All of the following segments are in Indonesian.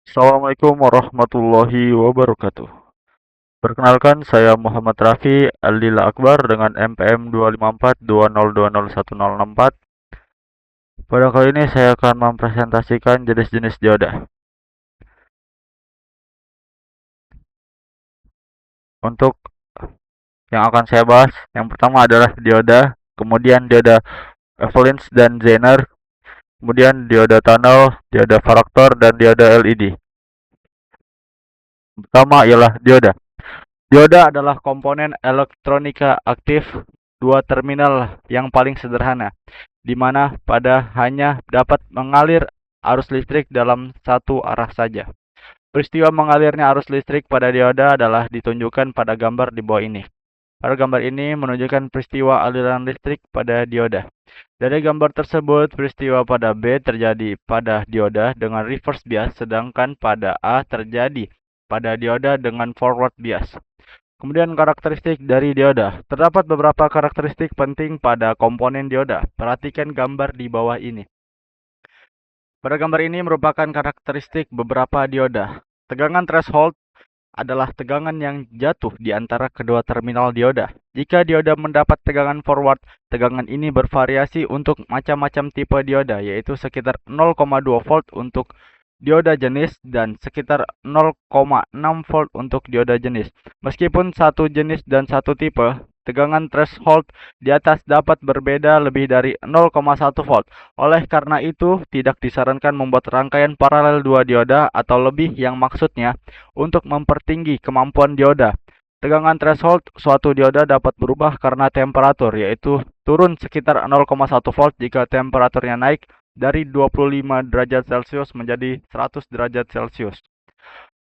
Assalamualaikum warahmatullahi wabarakatuh. Perkenalkan, saya Muhammad Rafi Aldila Akbar dengan MPM 25420201064. Pada kali ini saya akan mempresentasikan jenis-jenis dioda. Untuk yang akan saya bahas, yang pertama adalah dioda, kemudian dioda Evelins dan Zener, kemudian dioda tunnel, dioda varaktor, dan dioda LED. Pertama ialah dioda. Dioda adalah komponen elektronika aktif dua terminal yang paling sederhana, di mana pada hanya dapat mengalir arus listrik dalam satu arah saja. Peristiwa mengalirnya arus listrik pada dioda adalah ditunjukkan pada gambar di bawah ini. Pada gambar ini menunjukkan peristiwa aliran listrik pada dioda. Dari gambar tersebut, peristiwa pada B terjadi pada dioda dengan reverse bias, sedangkan pada A terjadi pada dioda dengan forward bias. Kemudian karakteristik dari dioda. Terdapat beberapa karakteristik penting pada komponen dioda. Perhatikan gambar di bawah ini. Pada gambar ini merupakan karakteristik beberapa dioda. Tegangan threshold adalah tegangan yang jatuh di antara kedua terminal dioda. Jika dioda mendapat tegangan forward, tegangan ini bervariasi untuk macam-macam tipe dioda, yaitu sekitar 0,2 volt untuk dioda jenis dan sekitar 0,6 volt untuk dioda jenis. Meskipun satu jenis dan satu tipe, tegangan threshold di atas dapat berbeda lebih dari 0,1 volt. Oleh karena itu, tidak disarankan membuat rangkaian paralel dua dioda atau lebih yang maksudnya untuk mempertinggi kemampuan dioda. Tegangan threshold suatu dioda dapat berubah karena temperatur, yaitu turun sekitar 0,1 volt jika temperaturnya naik dari 25 derajat Celcius menjadi 100 derajat Celcius.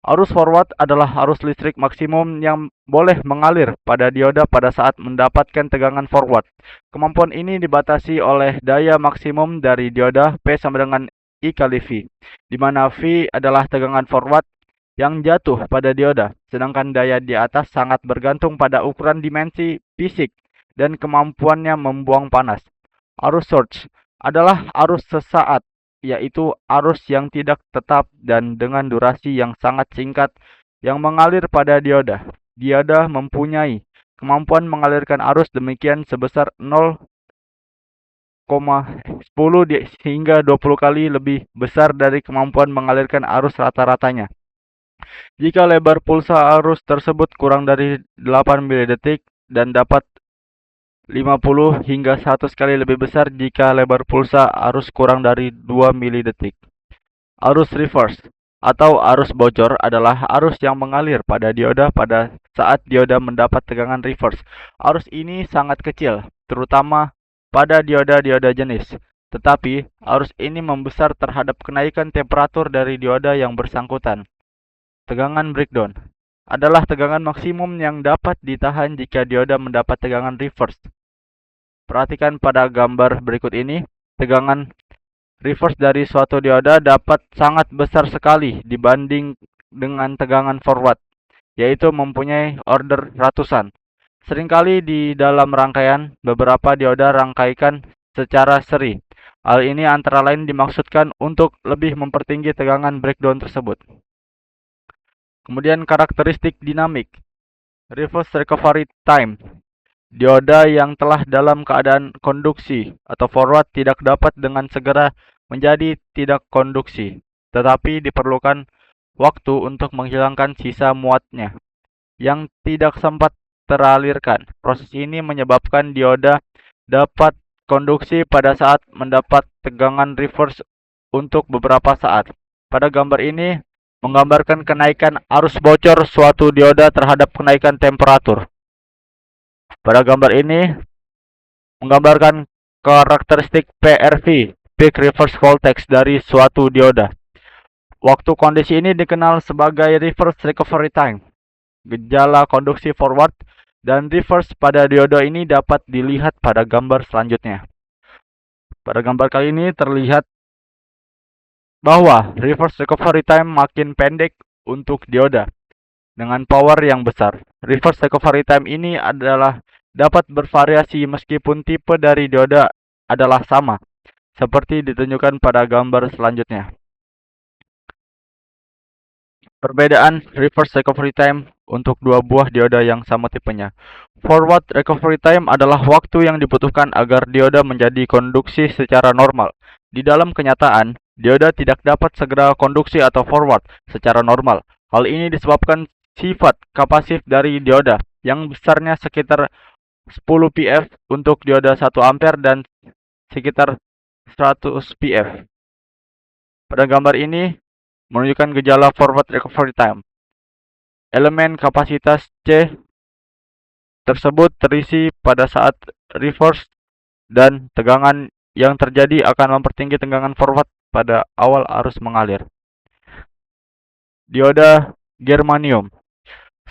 Arus forward adalah arus listrik maksimum yang boleh mengalir pada dioda pada saat mendapatkan tegangan forward. Kemampuan ini dibatasi oleh daya maksimum dari dioda P sama dengan I kali V, di mana V adalah tegangan forward yang jatuh pada dioda, sedangkan daya di atas sangat bergantung pada ukuran dimensi fisik dan kemampuannya membuang panas. Arus surge adalah arus sesaat, yaitu arus yang tidak tetap dan dengan durasi yang sangat singkat yang mengalir pada dioda. Dioda mempunyai kemampuan mengalirkan arus demikian sebesar 0,10 hingga 20 kali lebih besar dari kemampuan mengalirkan arus rata-ratanya. Jika lebar pulsa arus tersebut kurang dari 8 mD dan dapat 50 hingga 100 kali lebih besar jika lebar pulsa arus kurang dari 2 mD. Arus reverse atau arus bocor adalah arus yang mengalir pada dioda pada saat dioda mendapat tegangan reverse. Arus ini sangat kecil, terutama pada dioda-dioda jenis. Tetapi, arus ini membesar terhadap kenaikan temperatur dari dioda yang bersangkutan. Tegangan breakdown adalah tegangan maksimum yang dapat ditahan jika dioda mendapat tegangan reverse. Perhatikan pada gambar berikut ini, tegangan reverse dari suatu dioda dapat sangat besar sekali dibanding dengan tegangan forward, yaitu mempunyai order ratusan. Seringkali di dalam rangkaian, beberapa dioda rangkaikan secara seri. Hal ini antara lain dimaksudkan untuk lebih mempertinggi tegangan breakdown tersebut. Kemudian karakteristik dinamik. Reverse recovery time. Dioda yang telah dalam keadaan konduksi atau forward tidak dapat dengan segera menjadi tidak konduksi, tetapi diperlukan waktu untuk menghilangkan sisa muatnya yang tidak sempat teralirkan. Proses ini menyebabkan dioda dapat konduksi pada saat mendapat tegangan reverse untuk beberapa saat. Pada gambar ini menggambarkan kenaikan arus bocor suatu dioda terhadap kenaikan temperatur. Pada gambar ini menggambarkan karakteristik PRV, peak reverse voltage dari suatu dioda. Waktu kondisi ini dikenal sebagai reverse recovery time. Gejala konduksi forward dan reverse pada dioda ini dapat dilihat pada gambar selanjutnya. Pada gambar kali ini terlihat bahwa reverse recovery time makin pendek untuk dioda dengan power yang besar. Reverse recovery time ini adalah dapat bervariasi meskipun tipe dari dioda adalah sama, seperti ditunjukkan pada gambar selanjutnya. Perbedaan reverse recovery time untuk dua buah dioda yang sama tipenya. Forward recovery time adalah waktu yang dibutuhkan agar dioda menjadi konduksi secara normal. Di dalam kenyataan, dioda tidak dapat segera konduksi atau forward secara normal. Hal ini disebabkan sifat kapasif dari dioda yang besarnya sekitar 10 pf untuk dioda 1 ampere dan sekitar 100 pf. Pada gambar ini menunjukkan gejala forward recovery time. Elemen kapasitas C tersebut terisi pada saat reverse dan tegangan yang terjadi akan mempertinggi tegangan forward pada awal arus mengalir. Dioda germanium.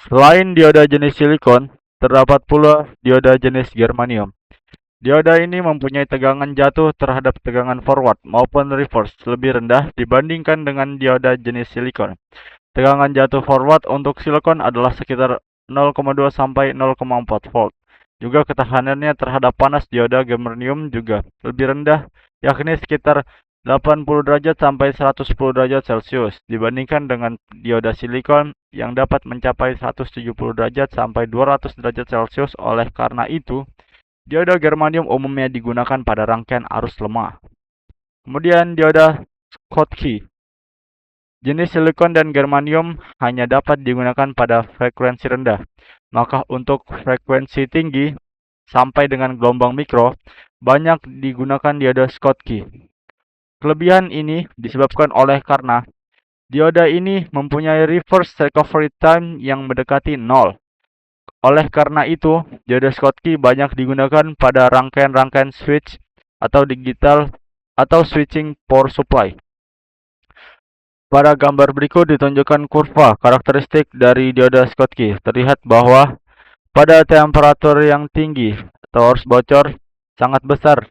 Selain dioda jenis silikon, terdapat pula dioda jenis germanium. Dioda ini mempunyai tegangan jatuh terhadap tegangan forward maupun reverse lebih rendah dibandingkan dengan dioda jenis silikon. Tegangan jatuh forward untuk silikon adalah sekitar 0,2 sampai 0,4 volt. Juga ketahanannya terhadap panas dioda germanium juga lebih rendah, yakni sekitar 80 derajat sampai 110 derajat Celcius dibandingkan dengan dioda silikon yang dapat mencapai 170 derajat sampai 200 derajat Celcius. Oleh karena itu, dioda germanium umumnya digunakan pada rangkaian arus lemah. Kemudian dioda Schottky. Jenis silikon dan germanium hanya dapat digunakan pada frekuensi rendah. Maka untuk frekuensi tinggi sampai dengan gelombang mikro, banyak digunakan dioda Schottky. Kelebihan ini disebabkan oleh karena dioda ini mempunyai reverse recovery time yang mendekati 0. Oleh karena itu, dioda Schottky banyak digunakan pada rangkaian-rangkaian switch atau digital atau switching power supply. Pada gambar berikut ditunjukkan kurva karakteristik dari dioda Schottky. Terlihat bahwa pada temperatur yang tinggi atau arus bocor sangat besar,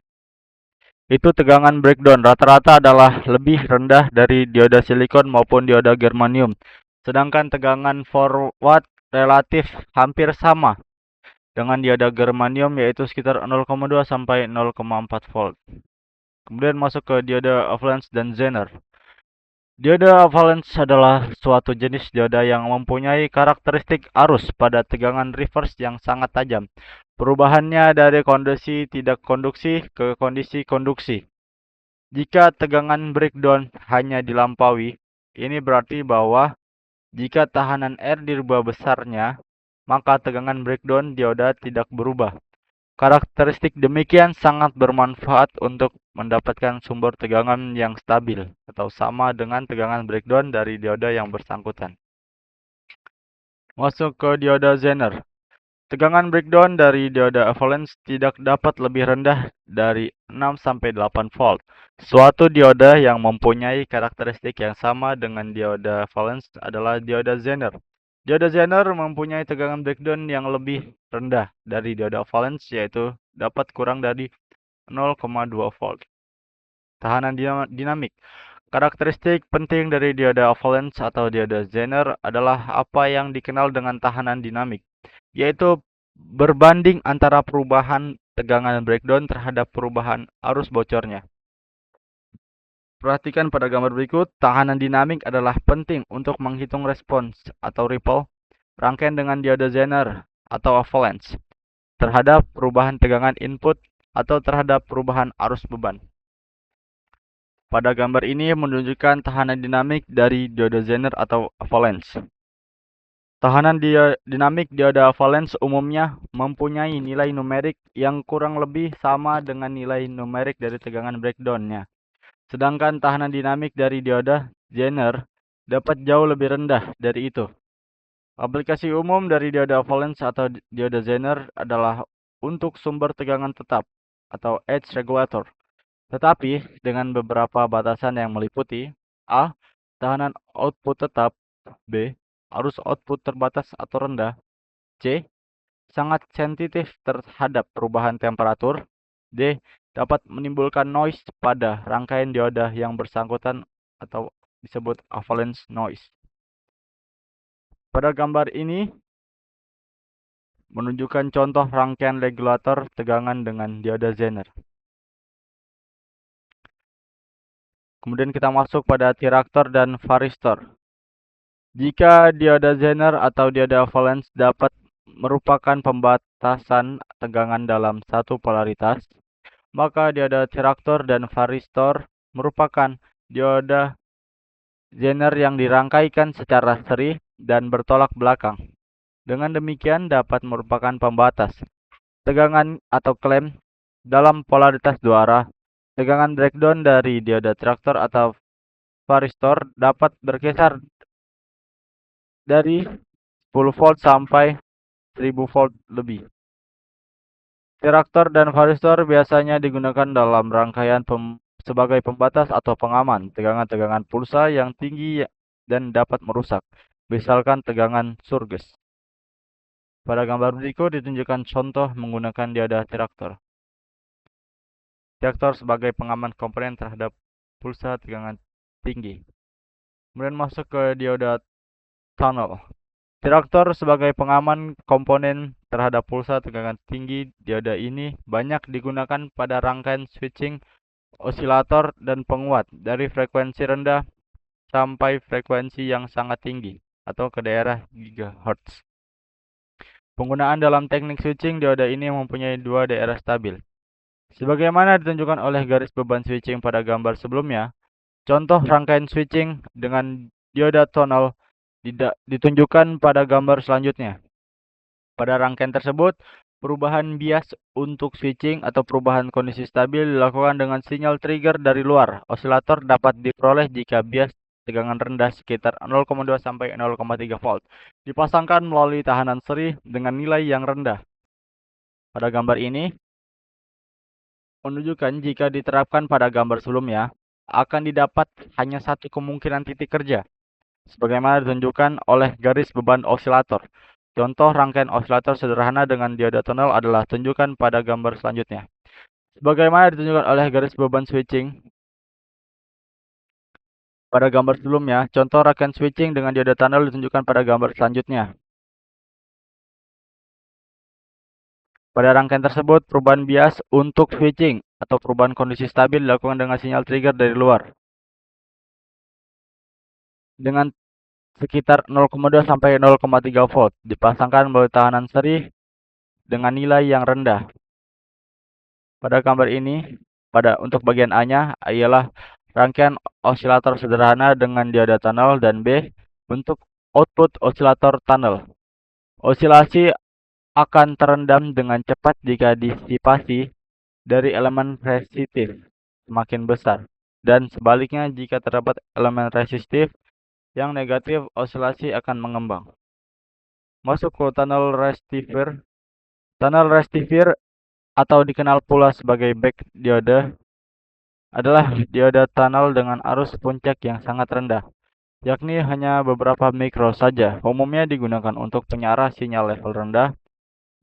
itu tegangan breakdown rata-rata adalah lebih rendah dari dioda silikon maupun dioda germanium. Sedangkan tegangan forward relatif hampir sama dengan dioda germanium, yaitu sekitar 0,2 sampai 0,4 volt. Kemudian masuk ke dioda avalanche dan Zener. Dioda avalanche adalah suatu jenis dioda yang mempunyai karakteristik arus pada tegangan reverse yang sangat tajam. Perubahannya dari kondisi tidak konduksi ke kondisi konduksi. Jika tegangan breakdown hanya dilampaui, ini berarti bahwa jika tahanan R dirubah besarnya, maka tegangan breakdown dioda tidak berubah. Karakteristik demikian sangat bermanfaat untuk mendapatkan sumber tegangan yang stabil atau sama dengan tegangan breakdown dari dioda yang bersangkutan. Masuk ke dioda Zener. Tegangan breakdown dari dioda avalanche tidak dapat lebih rendah dari 6 sampai 8 volt. Suatu dioda yang mempunyai karakteristik yang sama dengan dioda avalanche adalah dioda Zener. Dioda Zener mempunyai tegangan breakdown yang lebih rendah dari dioda avalanche, yaitu dapat kurang dari 0,2 volt. Tahanan dinamik. Karakteristik penting dari dioda avalanche atau dioda Zener adalah apa yang dikenal dengan tahanan dinamik, yaitu berbanding antara perubahan tegangan breakdown terhadap perubahan arus bocornya. Perhatikan pada gambar berikut, tahanan dinamik adalah penting untuk menghitung respons atau ripple rangkaian dengan dioda Zener atau avalanche terhadap perubahan tegangan input atau terhadap perubahan arus beban. Pada gambar ini menunjukkan tahanan dinamik dari dioda Zener atau avalanche. Tahanan dinamik dioda avalanche umumnya mempunyai nilai numerik yang kurang lebih sama dengan nilai numerik dari tegangan breakdown-nya. Sedangkan tahanan dinamik dari dioda Zener dapat jauh lebih rendah dari itu. Aplikasi umum dari dioda avalanche atau dioda Zener adalah untuk sumber tegangan tetap atau edge regulator. Tetapi dengan beberapa batasan yang meliputi A. Tahanan output tetap, B. Arus output terbatas atau rendah, C. Sangat sensitif terhadap perubahan temperatur, D. Dapat menimbulkan noise pada rangkaian dioda yang bersangkutan atau disebut avalanche noise. Pada gambar ini menunjukkan contoh rangkaian regulator tegangan dengan dioda Zener. Kemudian kita masuk pada thyristor dan varistor. Jika dioda Zener atau dioda valence dapat merupakan pembatasan tegangan dalam satu polaritas, maka dioda traktor dan varistor merupakan dioda Zener yang dirangkaikan secara seri dan bertolak belakang. Dengan demikian dapat merupakan pembatas tegangan atau klem dalam polaritas dua arah. Tegangan breakdown dari dioda traktor atau varistor dapat berkisar dari 10 volt sampai 1000 volt lebih. Traktor dan varistor biasanya digunakan dalam rangkaian sebagai pembatas atau pengaman tegangan-tegangan pulsa yang tinggi dan dapat merusak, misalkan tegangan surges. Pada gambar berikut ditunjukkan contoh menggunakan dioda traktor. Traktor sebagai pengaman komponen terhadap pulsa tegangan tinggi. Kemudian masuk ke dioda tunnel. Traktor sebagai pengaman komponen terhadap pulsa tegangan tinggi. Dioda ini banyak digunakan pada rangkaian switching osilator dan penguat dari frekuensi rendah sampai frekuensi yang sangat tinggi atau ke daerah gigahertz. Penggunaan dalam teknik switching dioda ini mempunyai dua daerah stabil. Sebagaimana ditunjukkan oleh garis beban switching pada gambar sebelumnya, contoh rangkaian switching dengan dioda tunnel ditunjukkan pada gambar selanjutnya. Pada rangkaian tersebut, perubahan bias untuk switching atau perubahan kondisi stabil dilakukan dengan sinyal trigger dari luar. Osilator dapat diperoleh jika bias tegangan rendah sekitar 0,2 sampai 0,3 volt dipasangkan melalui tahanan seri dengan nilai yang rendah. Pada gambar ini menunjukkan jika diterapkan pada gambar sebelumnya, akan didapat hanya satu kemungkinan titik kerja, sebagaimana ditunjukkan oleh garis beban osilator. Contoh rangkaian osilator sederhana dengan dioda tunnel adalah tunjukkan pada gambar selanjutnya. Sebagaimana ditunjukkan oleh garis beban switching pada gambar sebelumnya, contoh rangkaian switching dengan dioda tunnel ditunjukkan pada gambar selanjutnya. Pada rangkaian tersebut, perubahan bias untuk switching atau perubahan kondisi stabil dilakukan dengan sinyal trigger dari luar. Dengan sekitar 0,2 sampai 0,3 volt dipasangkan melalui tahanan seri dengan nilai yang rendah. Pada gambar ini, untuk bagian A-nya ialah rangkaian osilator sederhana dengan dioda tunnel dan B bentuk output osilator tunnel. Osilasi akan terendam dengan cepat jika disipasi dari elemen resistif semakin besar, dan sebaliknya jika terdapat elemen resistif yang negatif, osilasi akan mengembang. Masuk ke tunnel rectifier. Tunnel rectifier atau dikenal pula sebagai back diode adalah dioda tunnel dengan arus puncak yang sangat rendah, yakni hanya beberapa mikro saja. Umumnya digunakan untuk penyiaran sinyal level rendah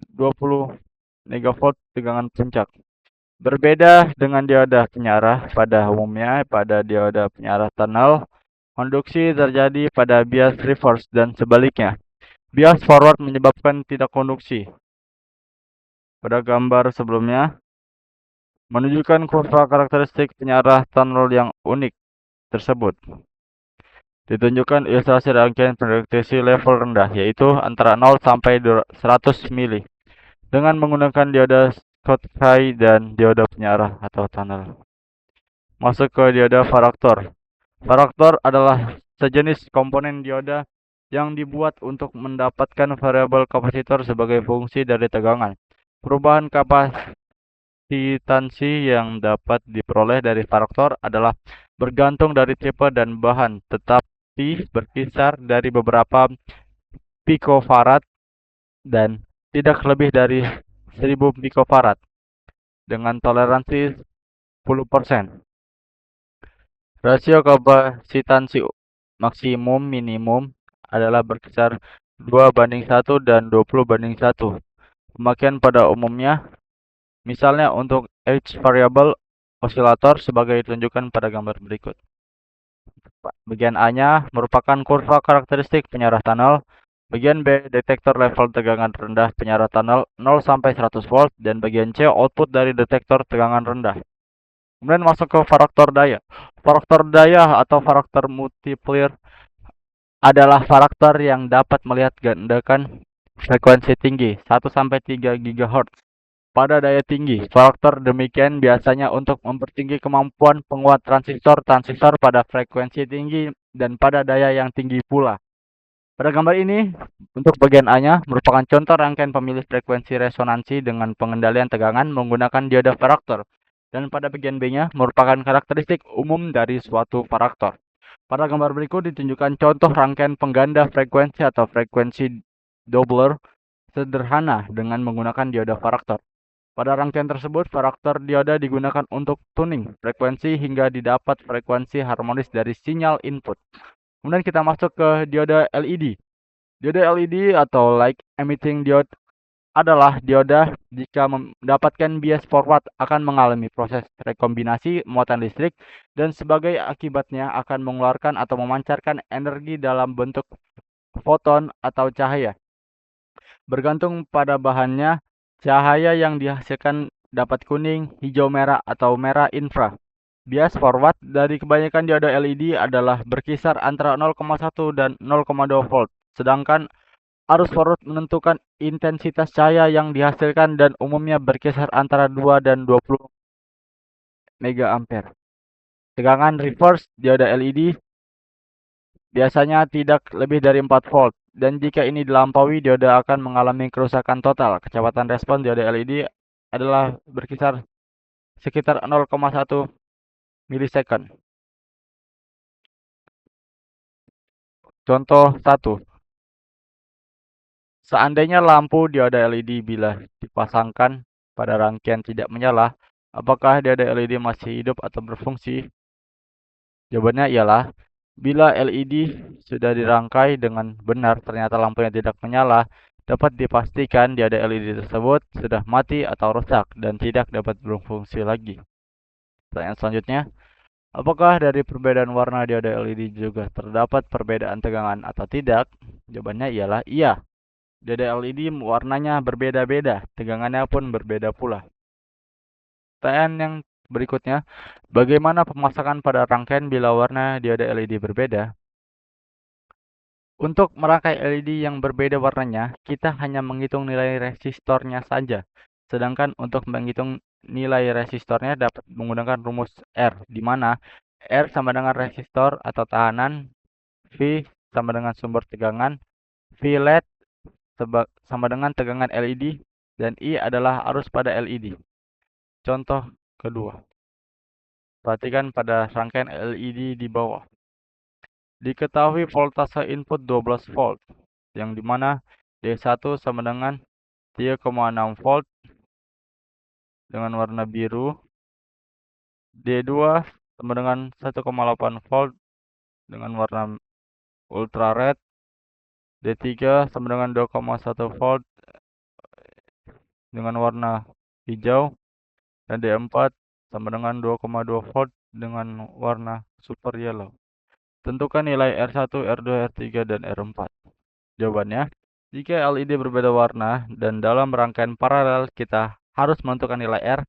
20 megavolt tegangan puncak. Berbeda dengan dioda penyiaran pada umumnya, pada dioda penyiaran tunnel, konduksi terjadi pada bias reverse dan sebaliknya. Bias forward menyebabkan tidak konduksi. Pada gambar sebelumnya, menunjukkan kurva karakteristik penyiaran tunnel yang unik tersebut. Ditunjukkan ilustrasi rangkaian pendeteksi level rendah, yaitu antara 0 sampai 100 mili, dengan menggunakan dioda Schottky dan dioda penyiaran atau tunnel. Masuk ke dioda varaktor. Varaktor adalah sejenis komponen dioda yang dibuat untuk mendapatkan variabel kapasitor sebagai fungsi dari tegangan. Perubahan kapasitansi yang dapat diperoleh dari varaktor adalah bergantung dari tipe dan bahan, tetapi berkisar dari beberapa picofarad dan tidak lebih dari 1000 picofarad dengan toleransi 10%. Rasio kapasitansi maksimum minimum adalah berkisar 2:1 dan 20:1. Pemakaian pada umumnya, misalnya untuk H variable osilator sebagai ditunjukkan pada gambar berikut. Bagian A-nya merupakan kurva karakteristik penyiaran tunnel. Bagian B, detektor level tegangan rendah penyiaran tunnel 0 sampai 100 volt, dan bagian C, output dari detektor tegangan rendah. Kemudian masuk ke varaktor daya. Varaktor daya atau varaktor multiplier adalah faktor yang dapat melihat gandakan frekuensi tinggi 1-3 GHz pada daya tinggi. Faktor demikian biasanya untuk mempertinggi kemampuan penguat transistor pada frekuensi tinggi dan pada daya yang tinggi pula. Pada gambar ini, untuk bagian A-nya merupakan contoh rangkaian pemilih frekuensi resonansi dengan pengendalian tegangan menggunakan dioda varaktor. Dan pada bagian B-nya merupakan karakteristik umum dari suatu varaktor. Pada gambar berikut ditunjukkan contoh rangkaian pengganda frekuensi atau frekuensi doubler sederhana dengan menggunakan dioda varaktor. Pada rangkaian tersebut, varaktor dioda digunakan untuk tuning frekuensi hingga didapat frekuensi harmonis dari sinyal input. Kemudian kita masuk ke dioda LED. Dioda LED atau light emitting diode adalah dioda jika mendapatkan bias forward akan mengalami proses rekombinasi muatan listrik dan sebagai akibatnya akan mengeluarkan atau memancarkan energi dalam bentuk foton atau cahaya. Bergantung pada bahannya, cahaya yang dihasilkan dapat kuning, hijau merah, atau merah infra. Bias forward dari kebanyakan dioda LED adalah berkisar antara 0,1 dan 0,2 volt, sedangkan arus forward menentukan intensitas cahaya yang dihasilkan dan umumnya berkisar antara 2 dan 20 mega ampere. Tegangan reverse dioda LED biasanya tidak lebih dari 4 volt, dan jika ini dilampaui, dioda akan mengalami kerusakan total. Kecepatan respon dioda LED adalah berkisar sekitar 0,1 milisecond. Contoh 1. Seandainya lampu dioda LED bila dipasangkan pada rangkaian tidak menyala, apakah dioda LED masih hidup atau berfungsi? Jawabannya ialah, bila LED sudah dirangkai dengan benar ternyata lampunya tidak menyala, dapat dipastikan dioda LED tersebut sudah mati atau rusak dan tidak dapat berfungsi lagi. Pertanyaan selanjutnya, apakah dari perbedaan warna dioda LED juga terdapat perbedaan tegangan atau tidak? Jawabannya ialah iya. Dioda LED warnanya berbeda-beda, tegangannya pun berbeda pula. Pertanyaan yang berikutnya, bagaimana pemasangan pada rangkaian bila warna dioda LED berbeda? Untuk merangkai LED yang berbeda warnanya, kita hanya menghitung nilai resistornya saja. Sedangkan untuk menghitung nilai resistornya dapat menggunakan rumus R, di mana R sama dengan resistor atau tahanan, V sama dengan sumber tegangan, V LED sama dengan tegangan LED, dan I adalah arus pada LED. Contoh kedua. Perhatikan pada rangkaian LED di bawah. Diketahui voltase input 12 volt, yang dimana D1 sama dengan 3,6 volt dengan warna biru, D2 sama dengan 1,8 volt dengan warna ultra red, D3 sama dengan 2,1 volt dengan warna hijau, dan D4 sama dengan 2,2 volt dengan warna super yellow. Tentukan nilai R1, R2, R3, dan R4. Jawabannya, jika LED berbeda warna dan dalam rangkaian paralel, kita harus menentukan nilai R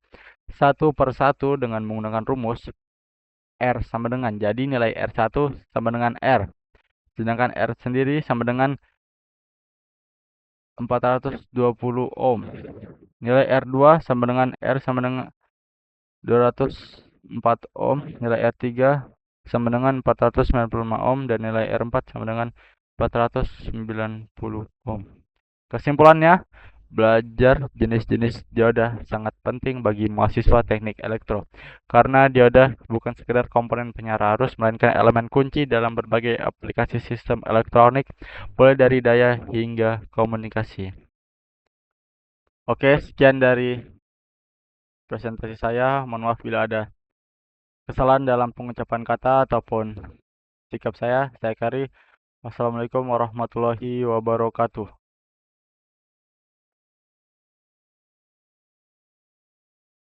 satu per satu dengan menggunakan rumus R sama dengan. Jadi nilai R1 sama dengan R. Sedangkan R sendiri sama dengan 420 ohm. Nilai R2 sama dengan R sama dengan 204 ohm. Nilai R3 sama dengan 495 ohm. Dan nilai R4 sama dengan 490 ohm. Kesimpulannya, belajar jenis-jenis dioda sangat penting bagi mahasiswa teknik elektro, karena dioda bukan sekedar komponen penyara arus, melainkan elemen kunci dalam berbagai aplikasi sistem elektronik, mulai dari daya hingga komunikasi. Oke, sekian dari presentasi saya. Mohon maaf bila ada kesalahan dalam pengucapan kata ataupun sikap saya. Saya Kari. Wassalamualaikum warahmatullahi wabarakatuh.